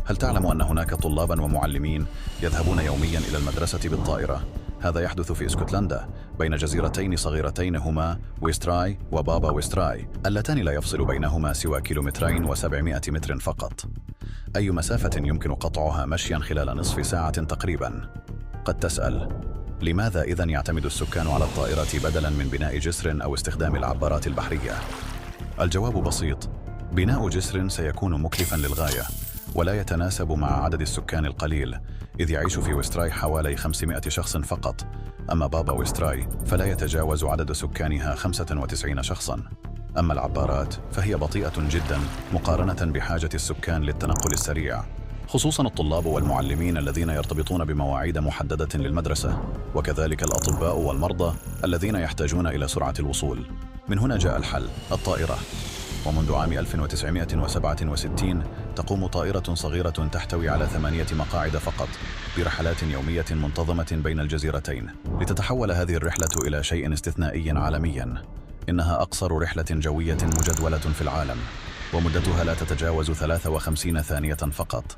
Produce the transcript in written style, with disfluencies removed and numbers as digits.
هل تعلم أن هناك طلابا ومعلمين يذهبون يوميا إلى المدرسة بالطائرة؟ هذا يحدث في اسكتلندا بين جزيرتين صغيرتين هما ويستراي وبابا ويستراي، اللتان لا يفصل بينهما سوى 2.7 متر فقط. أي مسافة يمكن قطعها مشيا خلال نصف ساعة تقريبا؟ قد تسأل: لماذا إذن يعتمد السكان على الطائرة بدلا من بناء جسر أو استخدام العبارات البحرية؟ الجواب بسيط: بناء جسر سيكون مكلفا للغاية ولا يتناسب مع عدد السكان القليل، إذ يعيش في ويستراي حوالي 500 شخص فقط، أما بابا ويستراي فلا يتجاوز عدد سكانها 95 شخصا. أما العبارات فهي بطيئة جدا مقارنة بحاجة السكان للتنقل السريع، خصوصا الطلاب والمعلمين الذين يرتبطون بمواعيد محددة للمدرسة، وكذلك الأطباء والمرضى الذين يحتاجون إلى سرعة الوصول. من هنا جاء الحل: الطائرة. ومنذ عام 1967 تقوم طائرة صغيرة تحتوي على 8 مقاعد فقط برحلات يومية منتظمة بين الجزيرتين، لتتحول هذه الرحلة إلى شيء استثنائي عالميا. إنها أقصر رحلة جوية مجدولة في العالم، ومدتها لا تتجاوز 53 ثانية فقط.